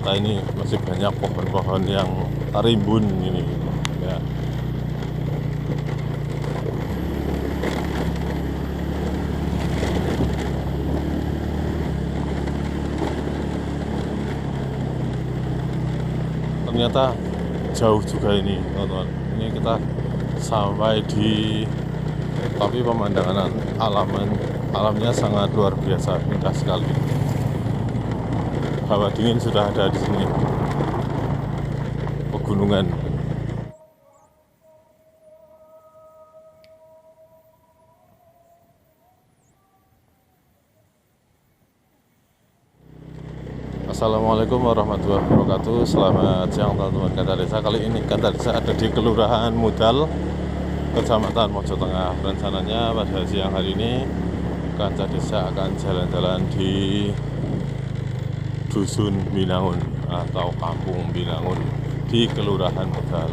ternyata ini masih banyak pohon-pohon yang rimbun ini ya. Ternyata jauh juga ini teman-teman. Ini kita sampai di, tapi pemandangan alamnya sangat luar biasa, indah sekali. Hawa dingin sudah ada di sini, pegunungan. Assalamualaikum warahmatullahi wabarakatuh. Selamat siang teman-teman Kantar Desa. Kali ini Kantar Desa ada di Kelurahan Mudal, Kecamatan Mojo Tengah. Rencananya pada siang hari ini Kantar Desa akan jalan-jalan di Dusun Binangun atau Kampung Binangun di Kelurahan Mudal.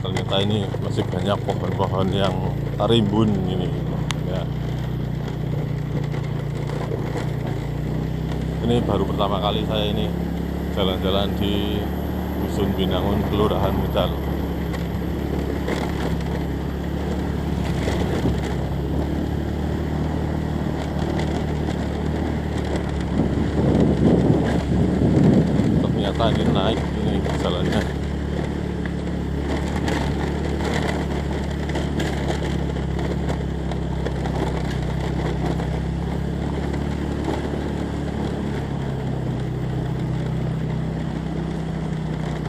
Ternyata ini masih banyak pohon-pohon yang rimbun ini ya. Ini baru pertama kali saya ini jalan-jalan di Dusun Binangun, Kelurahan Mudal. Ternyata ini naik ini jalannya.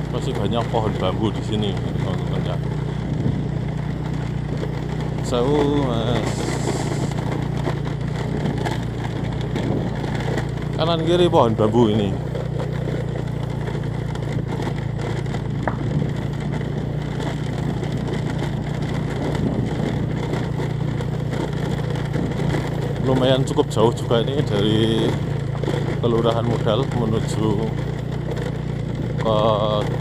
Masih banyak pohon bambu di sini, teman-teman ya. Jauh mas. Kanan kiri pohon bambu ini. Lumayan cukup jauh juga ini dari Kelurahan Mudal menuju ke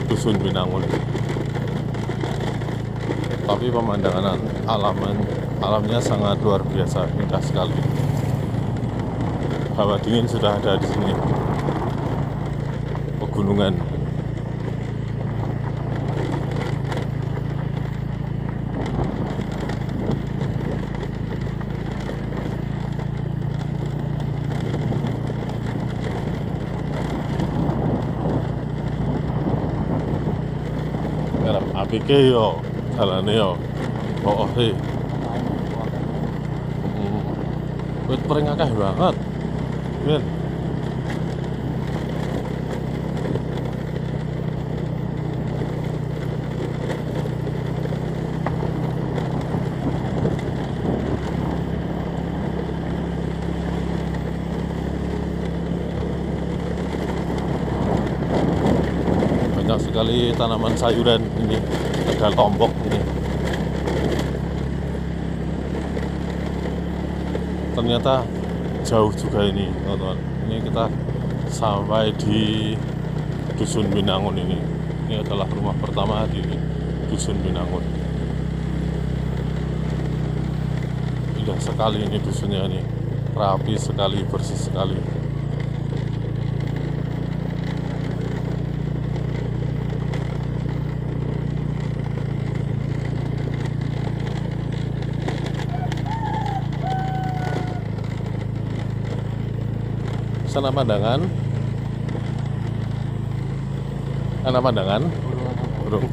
Dusun Binangun. Tapi pemandangan alamnya sangat luar biasa, indah sekali. Hawa dingin sudah ada di sini, pegunungan. Apike yo jalane yo pooke. Wit pring akeh banget. Min. Banyak sekali tanaman sayuran ini, ada lombok ini. Ternyata jauh juga ini teman-teman. Ini kita sampai di Dusun Binangun ini. Ini adalah rumah pertama di Dusun Binangun. Indah sekali ini dusunnya ini, rapi sekali, bersih sekali. Sana pandangan, anak pandangan, burung.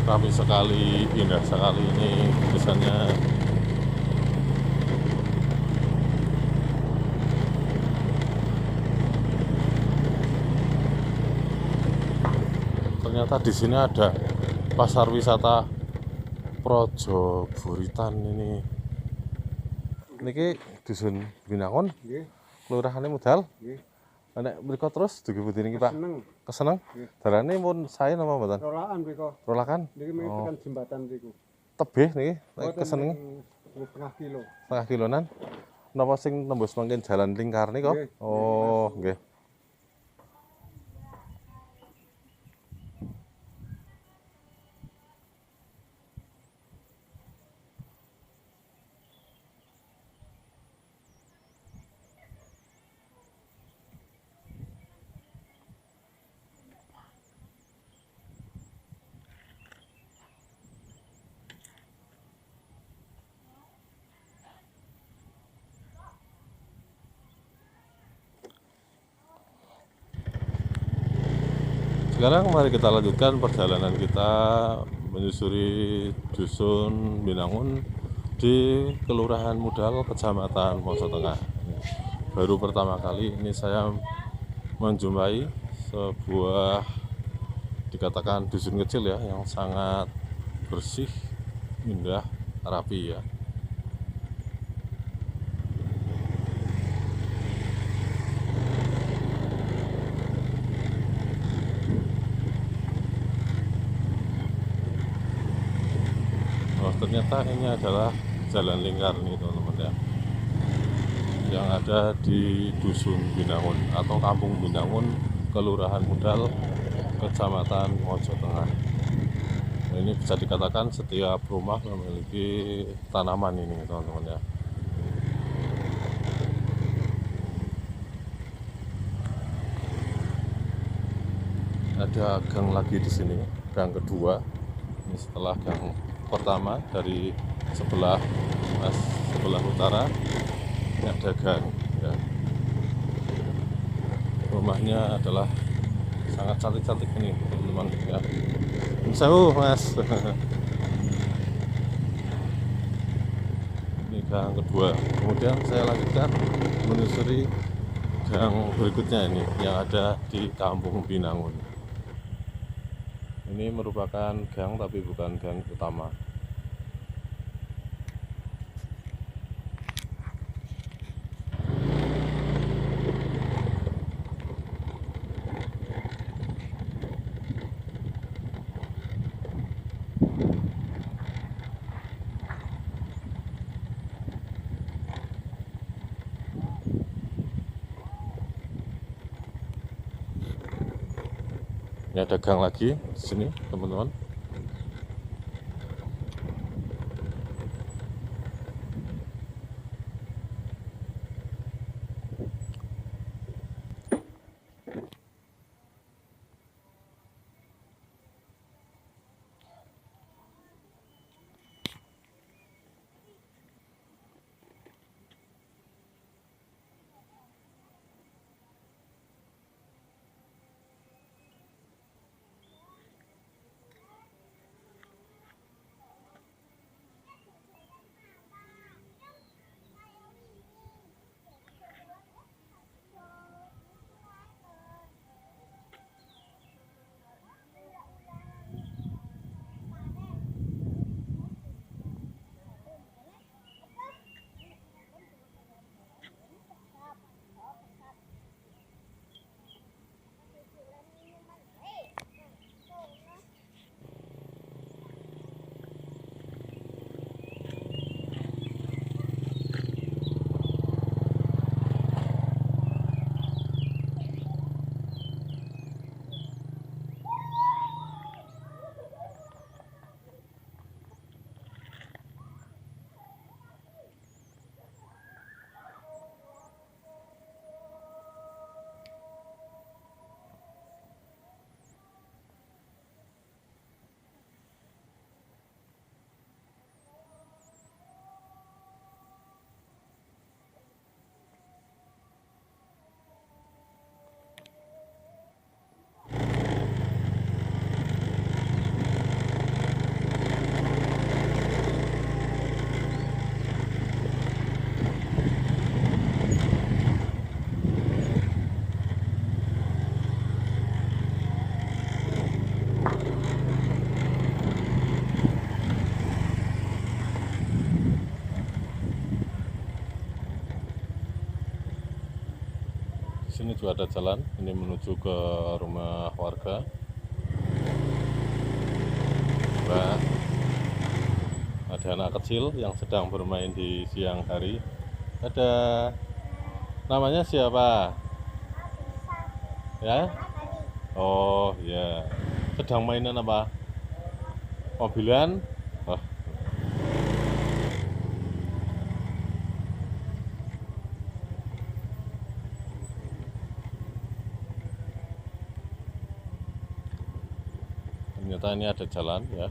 Rapi sekali, indah sekali ini desainnya. Ternyata di sini ada pasar wisata Projo Buritan ini. Niki Dusun Binangun, Kelurahan Mudal. Nek mriko terus dugi pundi niki, Pak? Keseneng. Darane mun sae napa mboten? Rolakan mriko. Rolakan? Niki tekan jembatan niku. Tebih niki, keseneng. Setengah kilo. Setengah kilonan. Napa sing tembus mangken jalan lingkar nika? Oh, nggih. Sekarang mari kita lanjutkan perjalanan kita menyusuri dusun Binangun di Kelurahan Mudal, Kecamatan Mojo Tengah. Baru pertama kali ini saya menjumpai sebuah dikatakan dusun kecil ya, yang sangat bersih, indah, rapi ya. Oh, ternyata ini adalah jalan lingkar nih teman-teman ya, yang ada di dusun Binangun atau kampung Binangun, Kelurahan Mudal, Kecamatan Mojo Tengah. Nah, ini bisa dikatakan setiap rumah memiliki tanaman ini teman-teman ya. Ada gang lagi di sini, gang kedua. Ini setelah gang pertama dari sebelah utara, ini ada gang ya. Rumahnya adalah sangat cantik-cantik ini teman-teman ya. Sewu mas. Ini gang kedua. Kemudian saya lanjutkan menyusuri gang berikutnya ini yang ada di kampung Binangun. Ini merupakan gang tapi bukan gang utama. Ini ada gang lagi di sini teman-teman. Sini juga ada jalan ini menuju ke rumah warga. Nah, ada anak kecil yang sedang bermain di siang hari. Ada namanya siapa? Ya? Oh ya. Sedang mainan apa? Mobilan? Wah. Ternyata ini ada jalan ya.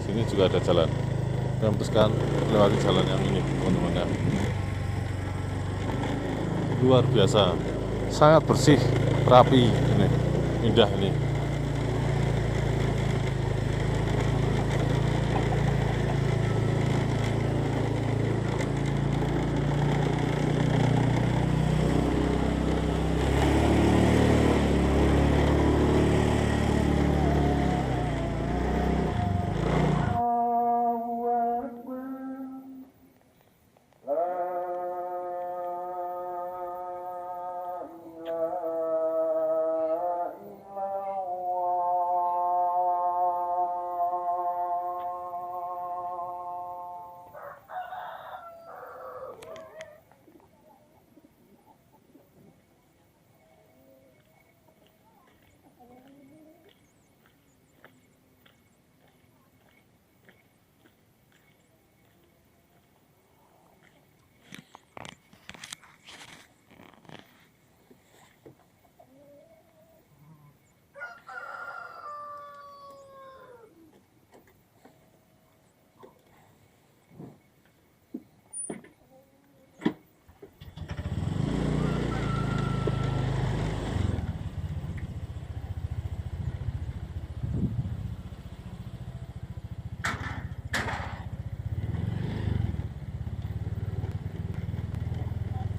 Sini juga ada jalan. Kita teruskan melewati jalan yang ini teman-teman ya. luar biasa, sangat bersih, rapi, ini indah ini.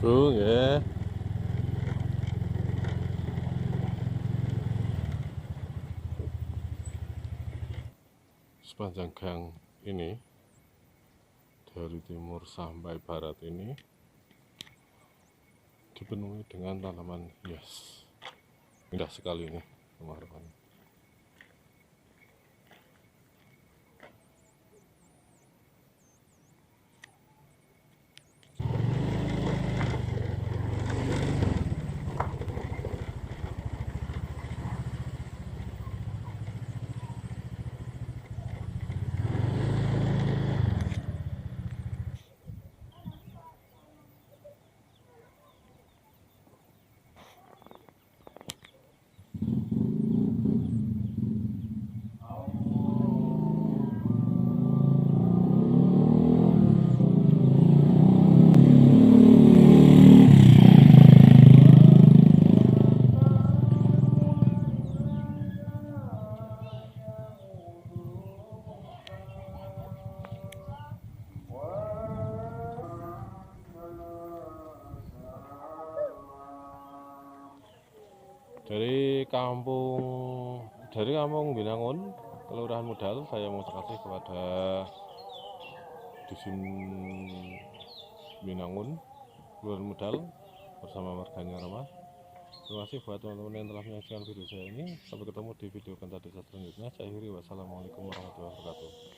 Tuh ya. Sepanjang gang ini dari timur sampai barat ini dipenuhi dengan tanaman hias. Indah sekali ini, teman-teman. Dari kampung Binangun, Kelurahan Modal, saya mau terima kasih kepada Dusun Binangun, Kelurahan Modal bersama warganya ramah. Terima kasih buat teman-teman yang telah menyaksikan video saya ini. Sampai ketemu di video Kanta Desa selanjutnya. Saya akhiri, wassalamualaikum warahmatullahi wabarakatuh.